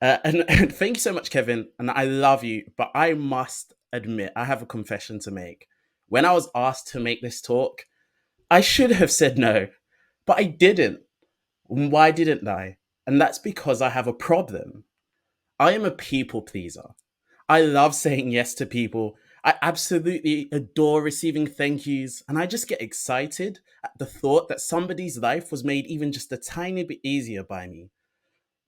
And thank you so much, Kevin. And I love you, but I must admit, I have a confession to make. When I was asked to make this talk, I should have said no, but I didn't. Why didn't I? And that's because I have a problem. I am a people pleaser. I love saying yes to people. I absolutely adore receiving thank yous, and I just get excited at the thought that somebody's life was made even just a tiny bit easier by me.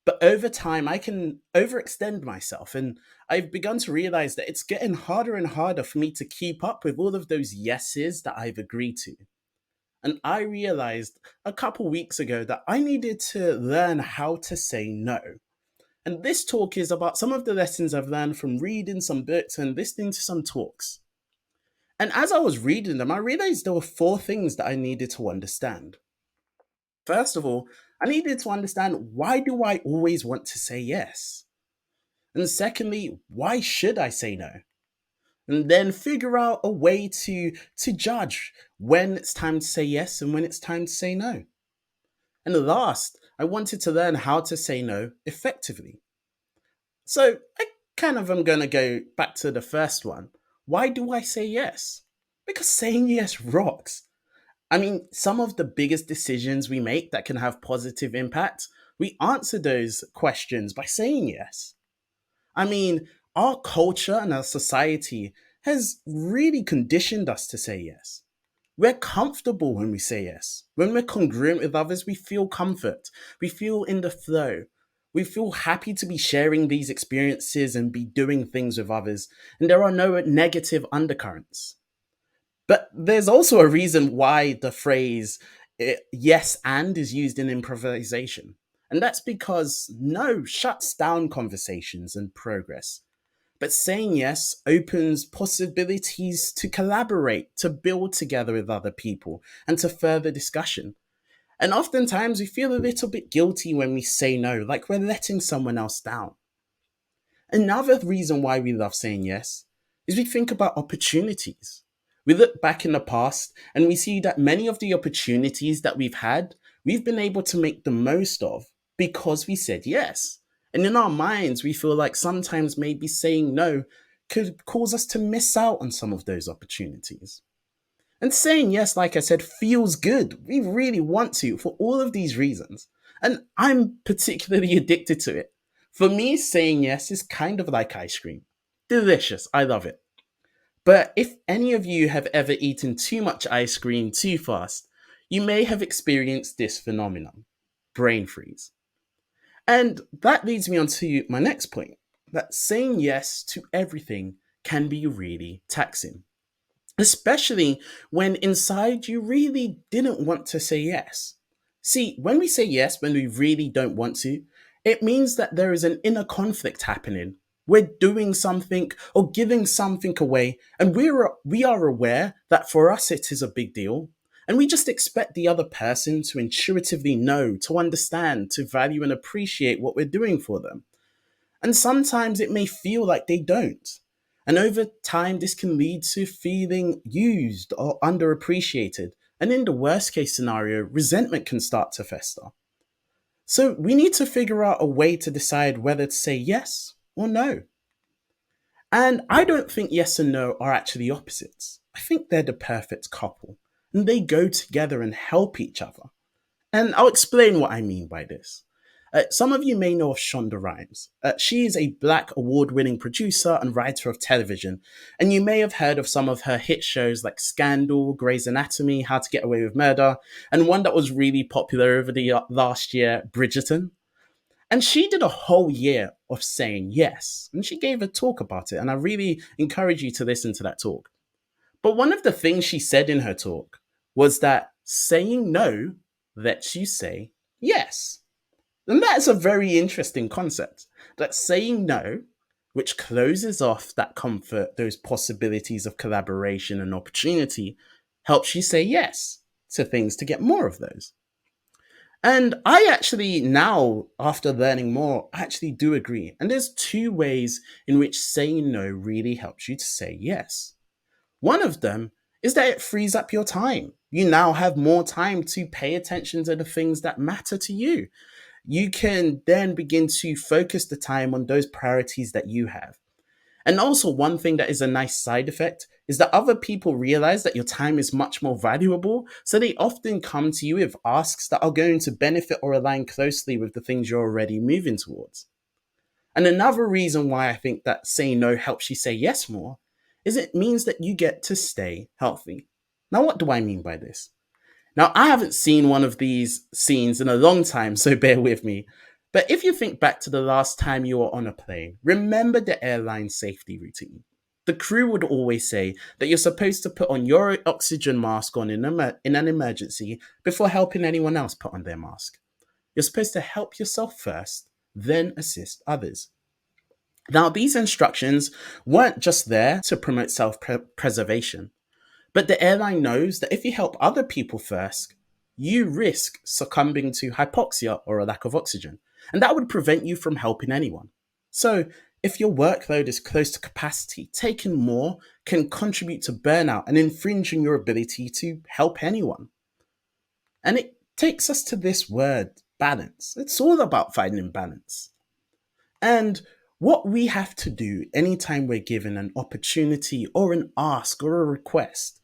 But over time, I can overextend myself, and I've begun to realize that it's getting harder and harder for me to keep up with all of those yeses that I've agreed to. And I realized a couple weeks ago that I needed to learn how to say no. And this talk is about some of the lessons I've learned from reading some books and listening to some talks. And as I was reading them, I realized there were four things that I needed to understand. First of all, I needed to understand, why do I always want to say yes? And secondly, why should I say no? And then figure out a way to judge when it's time to say yes and when it's time to say no. And last, I wanted to learn how to say no effectively. So I kind of am going to go back to the first one. Why do I say yes? Because saying yes rocks. I mean, some of the biggest decisions we make that can have positive impact, we answer those questions by saying yes. I mean, our culture and our society has really conditioned us to say yes. We're comfortable when we say yes. When we're congruent with others, we feel comfort. We feel in the flow. We feel happy to be sharing these experiences and be doing things with others. And there are no negative undercurrents. But there's also a reason why the phrase yes and is used in improvisation. And that's because no shuts down conversations and progress. But saying yes opens possibilities to collaborate, to build together with other people, and to further discussion. And oftentimes we feel a little bit guilty when we say no, like we're letting someone else down. Another reason why we love saying yes is we think about opportunities. We look back in the past and we see that many of the opportunities that we've had, we've been able to make the most of because we said yes. And in our minds, we feel like sometimes maybe saying no could cause us to miss out on some of those opportunities. And saying yes, like I said, feels good. We really want to for all of these reasons. And I'm particularly addicted to it. For me, saying yes is kind of like ice cream. Delicious. I love it. But if any of you have ever eaten too much ice cream too fast, you may have experienced this phenomenon: brain freeze. And that leads me on to my next point, that saying yes to everything can be really taxing, especially when inside you really didn't want to say yes. See, when we say yes when we really don't want to, it means that there is an inner conflict happening. We're doing something or giving something away, and we are aware that for us it is a big deal. And we just expect the other person to intuitively know, to understand, to value and appreciate what we're doing for them. And sometimes it may feel like they don't. And over time, this can lead to feeling used or underappreciated. And in the worst case scenario, resentment can start to fester. So we need to figure out a way to decide whether to say yes or no. And I don't think yes and no are actually opposites. I think they're the perfect couple. And they go together and help each other. And I'll explain what I mean by this. Some of you may know of Shonda Rhimes. She is a Black award winning producer and writer of television, and you may have heard of some of her hit shows like Scandal, Grey's Anatomy, How to Get Away with Murder, and one that was really popular over the last year, Bridgerton. And she did a whole year of saying yes, and she gave a talk about it, and I really encourage you to listen to that talk. But one of the things she said in her talk was that saying no lets you say yes. And that's a very interesting concept. That saying no, which closes off that comfort, those possibilities of collaboration and opportunity, helps you say yes to things to get more of those. And I actually now, after learning more, I actually do agree. And there's two ways in which saying no really helps you to say yes. One of them is that it frees up your time. You now have more time to pay attention to the things that matter to you. you can then begin to focus the time on those priorities that you have. And also, one thing that is a nice side effect is that other people realize that your time is much more valuable. So they often come to you with asks that are going to benefit or align closely with the things you're already moving towards. And another reason why I think that saying no helps you say yes more is it means that you get to stay healthy. Now, what do I mean by this? Now, I haven't seen one of these scenes in a long time, so bear with me. But if you think back to the last time you were on a plane, remember the airline safety routine. The crew would always say that you're supposed to put on your oxygen mask on in an emergency before helping anyone else put on their mask. You're supposed to help yourself first, then assist others. Now, these instructions weren't just there to promote self preservation, but the airline knows that if you help other people first, you risk succumbing to hypoxia or a lack of oxygen, and that would prevent you from helping anyone. So, if your workload is close to capacity, taking more can contribute to burnout and infringing your ability to help anyone. And it takes us to this word, balance. It's all about finding balance. And what we have to do anytime we're given an opportunity or an ask or a request,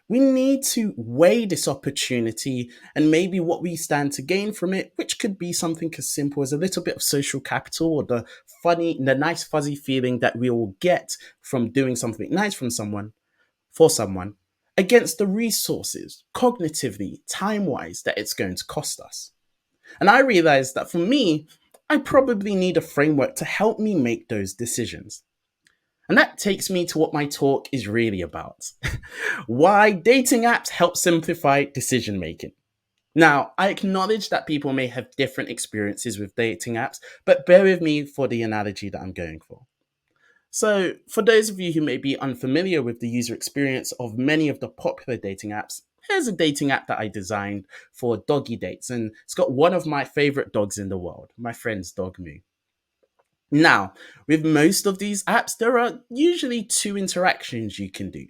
we need to weigh this opportunity and maybe what we stand to gain from it, which could be something as simple as a little bit of social capital or the nice fuzzy feeling that we will get from doing something nice from someone for someone, against the resources, cognitively, time wise, that it's going to cost us. And I realized that for me, I probably need a framework to help me make those decisions. And that takes me to what my talk is really about: why dating apps help simplify decision making. Now, I acknowledge that people may have different experiences with dating apps, but bear with me for the analogy that I'm going for. So, for those of you who may be unfamiliar with the user experience of many of the popular dating apps, here's a dating app that I designed for doggy dates, and it's got one of my favorite dogs in the world, my friend's dog Moo. Now, with most of these apps, there are usually two interactions you can do.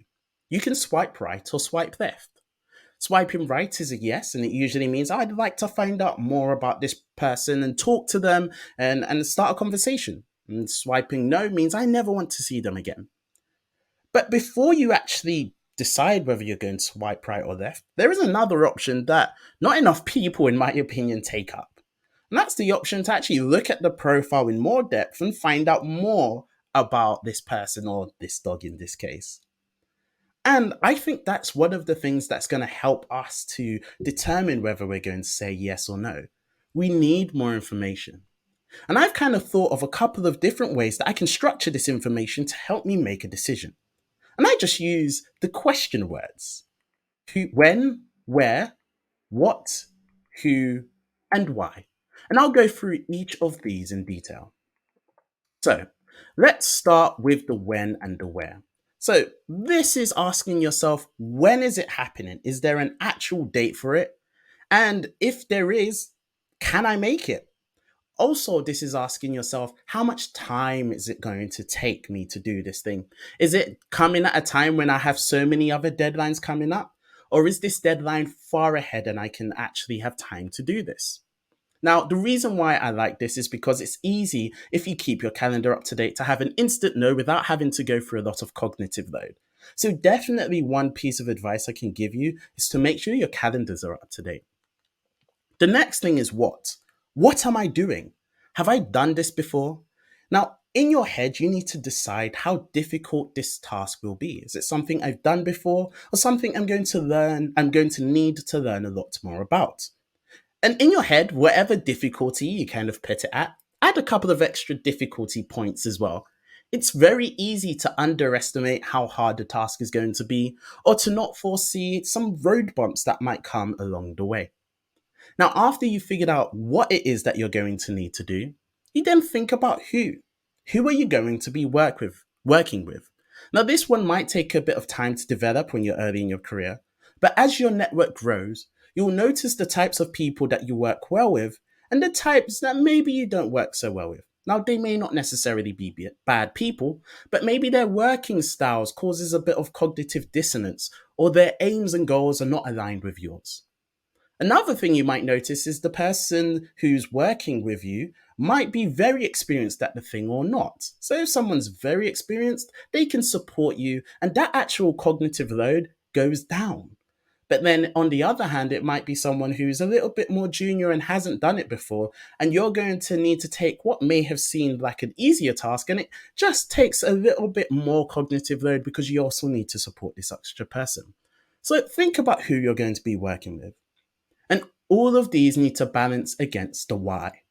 You can swipe right or swipe left. Swiping right is a yes, and it usually means I'd like to find out more about this person and talk to them and start a conversation. And swiping no means I never want to see them again. But before you actually decide whether you're going to swipe right or left, there is another option that not enough people, in my opinion, take up. And that's the option to actually look at the profile in more depth and find out more about this person or this dog in this case. And I think that's one of the things that's going to help us to determine whether we're going to say yes or no. We need more information. And I've kind of thought of a couple of different ways that I can structure this information to help me make a decision. And I just use the question words: who, when, where, what, who, and why. And I'll go through each of these in detail. So let's start with the when and the where. So this is asking yourself, when is it happening? Is there an actual date for it? And if there is, can I make it? Also, this is asking yourself, how much time is it going to take me to do this thing? Is it coming at a time when I have so many other deadlines coming up? Or is this deadline far ahead and I can actually have time to do this? Now, the reason why I like this is because it's easy, if you keep your calendar up to date, to have an instant no without having to go through a lot of cognitive load. So, definitely one piece of advice I can give you is to make sure your calendars are up to date. The next thing is what? What am I doing? Have I done this before? Now, in your head, you need to decide how difficult this task will be. Is it something I've done before or something I'm going to need to learn a lot more about? And in your head, whatever difficulty you kind of put it at, add a couple of extra difficulty points as well. It's very easy to underestimate how hard the task is going to be or to not foresee some road bumps that might come along the way. Now, after you've figured out what it is that you're going to need to do, you then think about who. Who are you going to be working with? Now, this one might take a bit of time to develop when you're early in your career, but as your network grows, you'll notice the types of people that you work well with and the types that maybe you don't work so well with. Now, they may not necessarily be bad people, but maybe their working styles causes a bit of cognitive dissonance or their aims and goals are not aligned with yours. Another thing you might notice is the person who's working with you might be very experienced at the thing or not. So if someone's very experienced, they can support you and that actual cognitive load goes down. But then on the other hand, it might be someone who's a little bit more junior and hasn't done it before, and you're going to need to take what may have seemed like an easier task, and it just takes a little bit more cognitive load because you also need to support this extra person. So think about who you're going to be working with. And all of these need to balance against the why.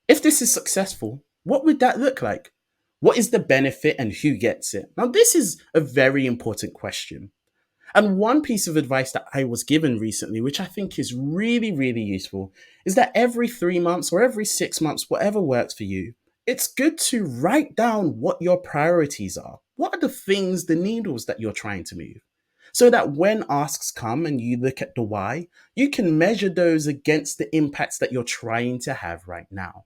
If this is successful, what would that look like? What is the benefit and who gets it? Now, this is a very important question. And one piece of advice that I was given recently, which I think is really, really useful, is that every 3 months or every 6 months, whatever works for you, it's good to write down what your priorities are. What are the things, the needles that you're trying to move? So that when asks come and you look at the why, you can measure those against the impacts that you're trying to have right now.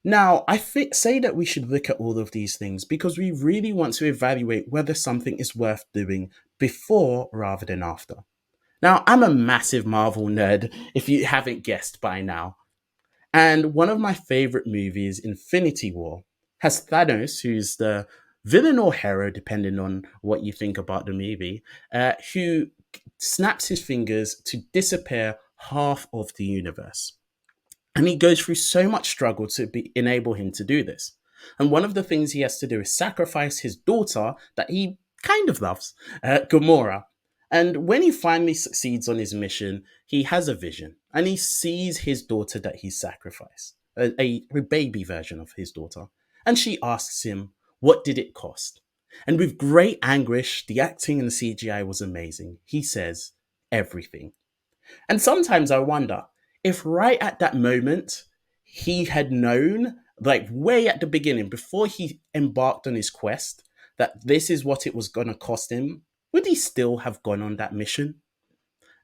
Now, say that we should look at all of these things because we really want to evaluate whether something is worth doing before rather than after. Now, I'm a massive Marvel nerd, if you haven't guessed by now. And one of my favorite movies, Infinity War, has Thanos, who's the villain or hero, depending on what you think about the movie, who snaps his fingers to disappear half of the universe. And he goes through so much struggle to enable him to do this. And one of the things he has to do is sacrifice his daughter that he kind of loves, Gamora. And when he finally succeeds on his mission, he has a vision and he sees his daughter that he sacrificed, a baby version of his daughter. And she asks him, what did it cost? And with great anguish, the acting and the CGI was amazing. He says, everything. And sometimes I wonder if right at that moment he had known, like way at the beginning, before he embarked on his quest, that this is what it was going to cost him, would he still have gone on that mission?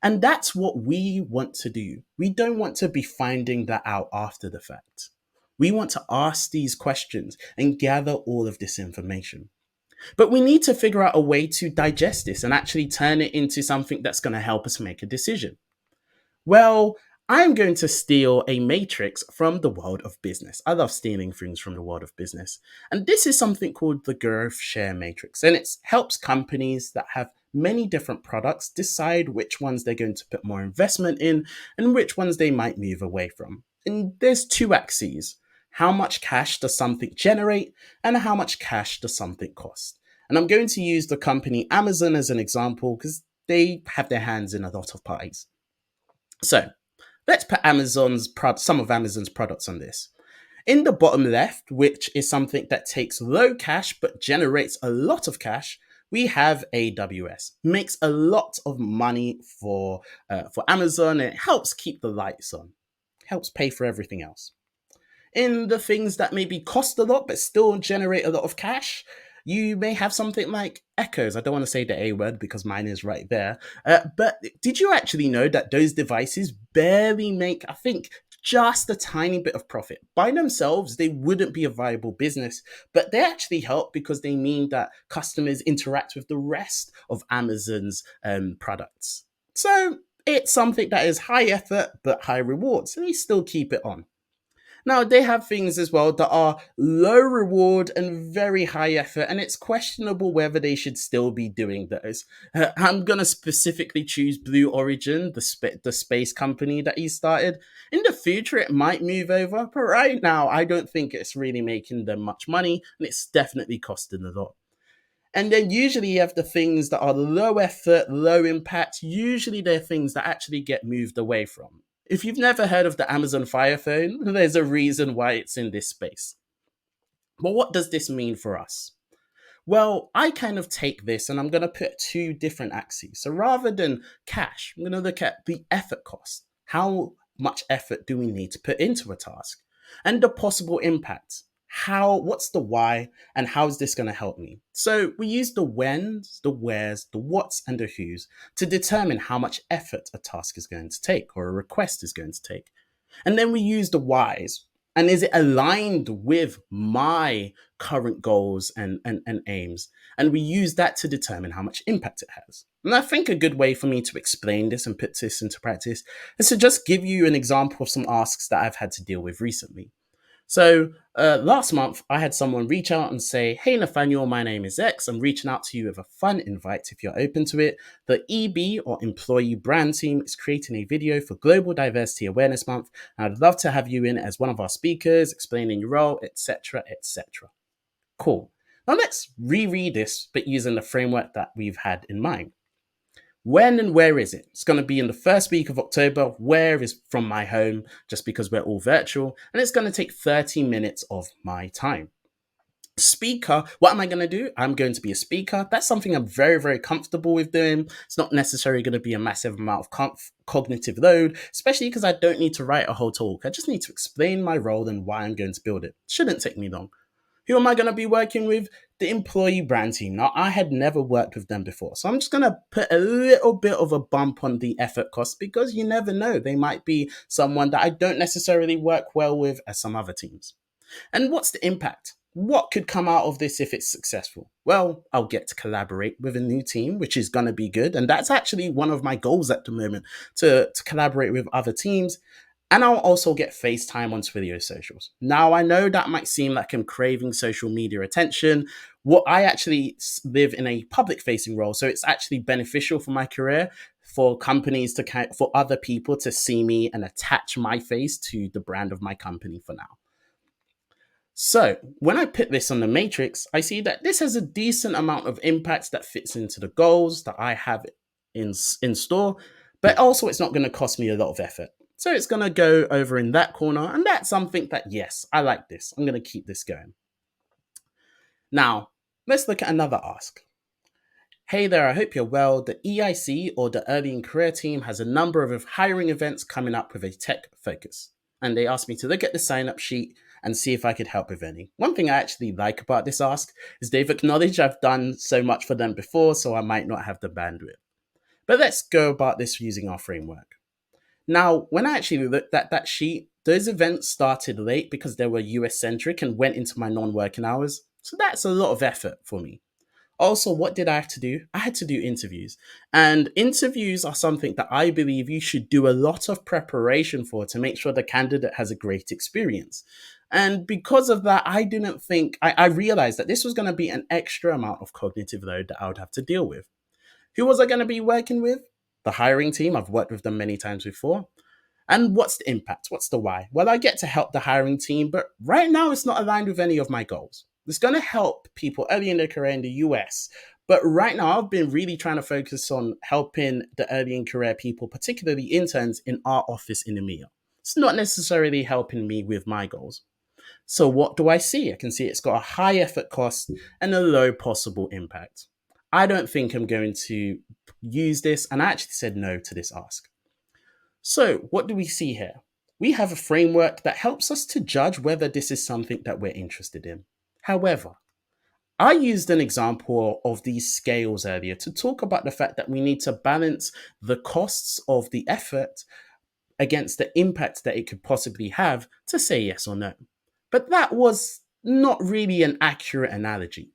And that's what we want to do. We don't want to be finding that out after the fact. We want to ask these questions and gather all of this information. But we need to figure out a way to digest this and actually turn it into something that's going to help us make a decision. Well, I'm going to steal a matrix from the world of business. I love stealing things from the world of business. And this is something called the growth share matrix. And it helps companies that have many different products decide which ones they're going to put more investment in and which ones they might move away from. And there's two axes. How much cash does something generate and how much cash does something cost? And I'm going to use the company Amazon as an example because they have their hands in a lot of pies. So let's put some of Amazon's products on this. In the bottom left, which is something that takes low cash but generates a lot of cash, we have AWS. Makes a lot of money for Amazon and it helps keep the lights on. Helps pay for everything else. In the things that maybe cost a lot but still generate a lot of cash, you may have something like Echoes. I don't want to say the A word because mine is right there. But did you actually know that those devices barely make, I think, just a tiny bit of profit? By themselves, they wouldn't be a viable business, but they actually help because they mean that customers interact with the rest of Amazon's products. So it's something that is high effort but high reward. So they still keep it on. Now, they have things as well that are low reward and very high effort, and it's questionable whether they should still be doing those. I'm going to specifically choose Blue Origin, the space company that he started. In the future, it might move over, but right now, I don't think it's really making them much money, and it's definitely costing a lot. And then usually you have the things that are low effort, low impact. Usually they're things that actually get moved away from. If you've never heard of the Amazon Fire Phone, there's a reason why it's in this space. But what does this mean for us? Well, I kind of take this and I'm going to put two different axes. So rather than cash, I'm going to look at the effort cost. How much effort do we need to put into a task? And the possible impacts. What's the why, and how is this going to help me? So we use the whens, the wheres, the whats, and the whos to determine how much effort a task is going to take or a request is going to take. And then we use the whys. And is it aligned with my current goals and aims? And we use that to determine how much impact it has. And I think a good way for me to explain this and put this into practice is to just give you an example of some asks that I've had to deal with recently. So last month, I had someone reach out and say, "Hey, Nathaniel, my name is X. I'm reaching out to you with a fun invite if you're open to it. The EB or Employee Brand Team is creating a video for Global Diversity Awareness Month. And I'd love to have you in as one of our speakers, explaining your role, etc., etc." Cool. Now let's reread this, but using the framework that we've had in mind. When and where is it? It's going to be in the first week of October. Where is from my home, just because we're all virtual. And it's going to take 30 minutes of my time. Speaker, what am I going to do? I'm going to be a speaker. That's something I'm very, very comfortable with doing. It's not necessarily going to be a massive amount of cognitive load, especially because I don't need to write a whole talk. I just need to explain my role and why I'm going to build it. Shouldn't take me long. Who am I going to be working with? The employee brand team. Now, I had never worked with them before, so I'm just going to put a little bit of a bump on the effort cost because you never know. They might be someone that I don't necessarily work well with as some other teams. And what's the impact? What could come out of this if it's successful? Well, I'll get to collaborate with a new team, which is going to be good. And that's actually one of my goals at the moment, to collaborate with other teams. And I'll also get FaceTime on Twilio socials. Now, I know that might seem like I'm craving social media attention. What I actually live in a public facing role, so it's actually beneficial for my career for companies to, for other people to see me and attach my face to the brand of my company for now. So when I put this on the matrix, I see that this has a decent amount of impact that fits into the goals that I have in store, but also it's not going to cost me a lot of effort. So it's going to go over in that corner, and that's something that, yes, I like this. I'm going to keep this going. Now, let's look at another ask. Hey there, I hope you're well. The EIC, or the Early in Career team, has a number of hiring events coming up with a tech focus. And they asked me to look at the sign up sheet and see if I could help with any. One thing I actually like about this ask is they've acknowledged I've done so much for them before, so I might not have the bandwidth. But let's go about this using our framework. Now, when I actually looked at that sheet, those events started late because they were US centric and went into my non working hours. So that's a lot of effort for me. Also, what did I have to do? I had to do interviews. And interviews are something that I believe you should do a lot of preparation for to make sure the candidate has a great experience. And because of that, I realized that this was going to be an extra amount of cognitive load that I would have to deal with. Who was I going to be working with? The hiring team. I've worked with them many times before. And what's the impact? What's the why? Well, I get to help the hiring team, but right now it's not aligned with any of my goals. It's going to help people early in their career in the US. But right now, I've been really trying to focus on helping the early in career people, particularly interns in our office in EMEA. It's not necessarily helping me with my goals. So what do I see? I can see it's got a high effort cost and a low possible impact. I don't think I'm going to use this, and I actually said no to this ask. So what do we see here? We have a framework that helps us to judge whether this is something that we're interested in. However, I used an example of these scales earlier to talk about the fact that we need to balance the costs of the effort against the impact that it could possibly have to say yes or no. But that was not really an accurate analogy.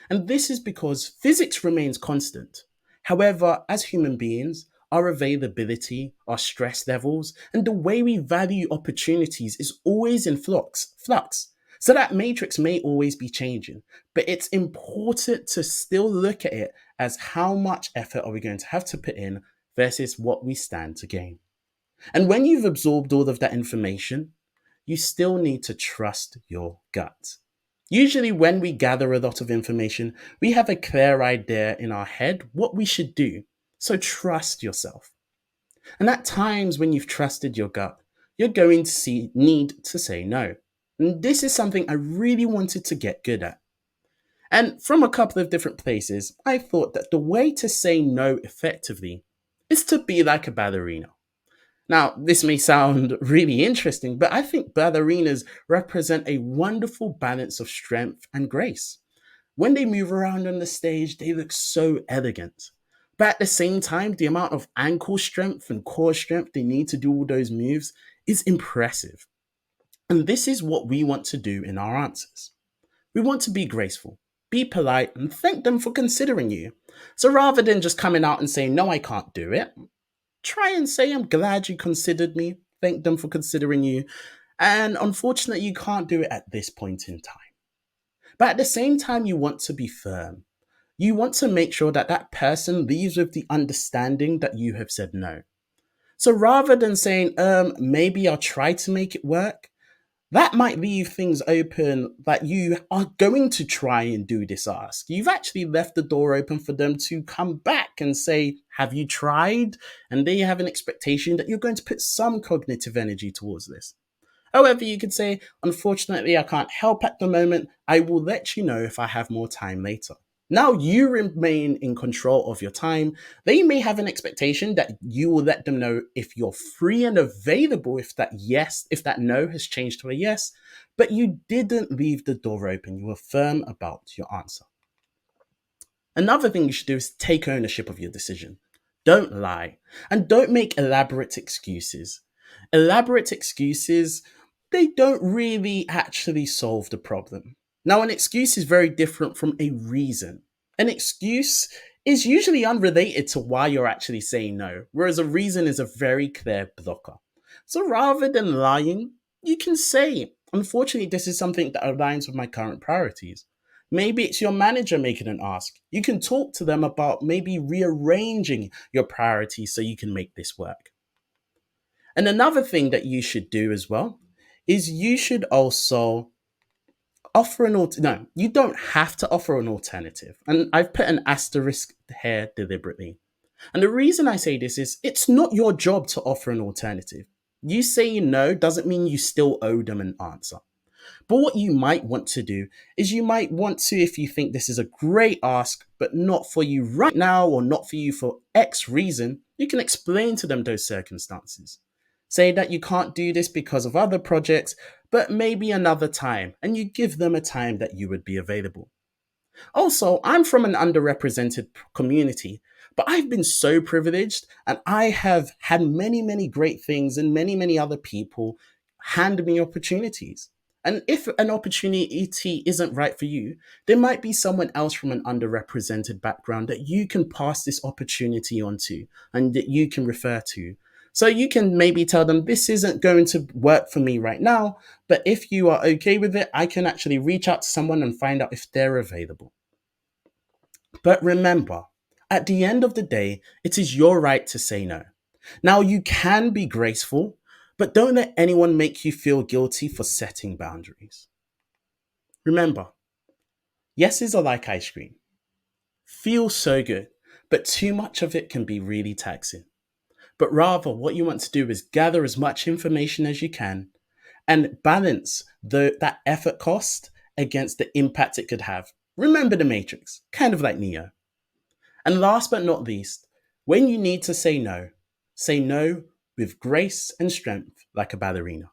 And this is because physics remains constant. However, as human beings, our availability, our stress levels, and the way we value opportunities is always in flux. So that matrix may always be changing, but it's important to still look at it as how much effort are we going to have to put in versus what we stand to gain. And when you've absorbed all of that information, you still need to trust your gut. Usually when we gather a lot of information, we have a clear idea in our head what we should do. So trust yourself. And at times when you've trusted your gut, you're going to need to say no. And this is something I really wanted to get good at. And from a couple of different places, I thought that the way to say no effectively is to be like a ballerina. Now, this may sound really interesting, but I think ballerinas represent a wonderful balance of strength and grace. When they move around on the stage, they look so elegant. But at the same time, the amount of ankle strength and core strength they need to do all those moves is impressive. And this is what we want to do in our answers. We want to be graceful, be polite, and thank them for considering you. So rather than just coming out and saying, no, I can't do it, try and say, I'm glad you considered me, thank them for considering you, and unfortunately, you can't do it at this point in time. But at the same time, you want to be firm. You want to make sure that that person leaves with the understanding that you have said no. So rather than saying, maybe I'll try to make it work, that might leave things open that you are going to try and do this ask. You've actually left the door open for them to come back and say, have you tried? And they have an expectation that you're going to put some cognitive energy towards this. However, you could say, unfortunately, I can't help at the moment. I will let you know if I have more time later. Now you remain in control of your time. They may have an expectation that you will let them know if you're free and available, if that no has changed to a yes, but you didn't leave the door open. You were firm about your answer. Another thing you should do is take ownership of your decision. Don't lie and don't make elaborate excuses. Elaborate excuses, they don't really actually solve the problem. Now, an excuse is very different from a reason. An excuse is usually unrelated to why you're actually saying no, whereas a reason is a very clear blocker. So rather than lying, you can say, unfortunately, this is something that aligns with my current priorities. Maybe it's your manager making an ask. You can talk to them about maybe rearranging your priorities so you can make this work. And another thing that you should do as well is you should also offer no, you don't have to offer an alternative. And I've put an asterisk here deliberately. And the reason I say this is it's not your job to offer an alternative. You saying no doesn't mean you still owe them an answer. But what you might want to do is you might want to, if you think this is a great ask, but not for you right now or not for you for X reason, you can explain to them those circumstances. Say that you can't do this because of other projects, but maybe another time, and you give them a time that you would be available. Also, I'm from an underrepresented community, but I've been so privileged and I have had many, many great things and many, many other people hand me opportunities. And if an opportunity isn't right for you, there might be someone else from an underrepresented background that you can pass this opportunity on to and that you can refer to. So you can maybe tell them, this isn't going to work for me right now, but if you are okay with it, I can actually reach out to someone and find out if they're available. But remember, at the end of the day, it is your right to say no. Now, you can be graceful, but don't let anyone make you feel guilty for setting boundaries. Remember, yeses are like ice cream. Feel so good, but too much of it can be really taxing. But rather, what you want to do is gather as much information as you can and balance that effort cost against the impact it could have. Remember the Matrix, kind of like Neo. And last but not least, when you need to say no with grace and strength like a ballerina.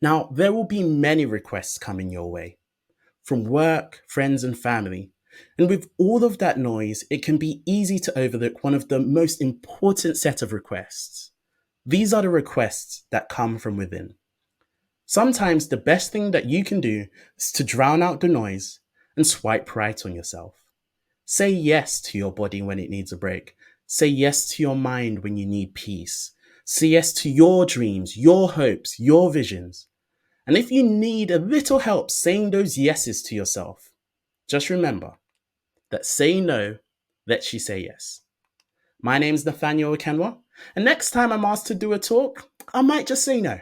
Now, there will be many requests coming your way from work, friends, and family. And with all of that noise, it can be easy to overlook one of the most important set of requests. These are the requests that come from within. Sometimes the best thing that you can do is to drown out the noise and swipe right on yourself. Say yes to your body when it needs a break. Say yes to your mind when you need peace. Say yes to your dreams, your hopes, your visions. And if you need a little help saying those yeses to yourself, just remember that saying no lets you say yes. My name is Nathaniel Okenwa, and next time I'm asked to do a talk, I might just say no.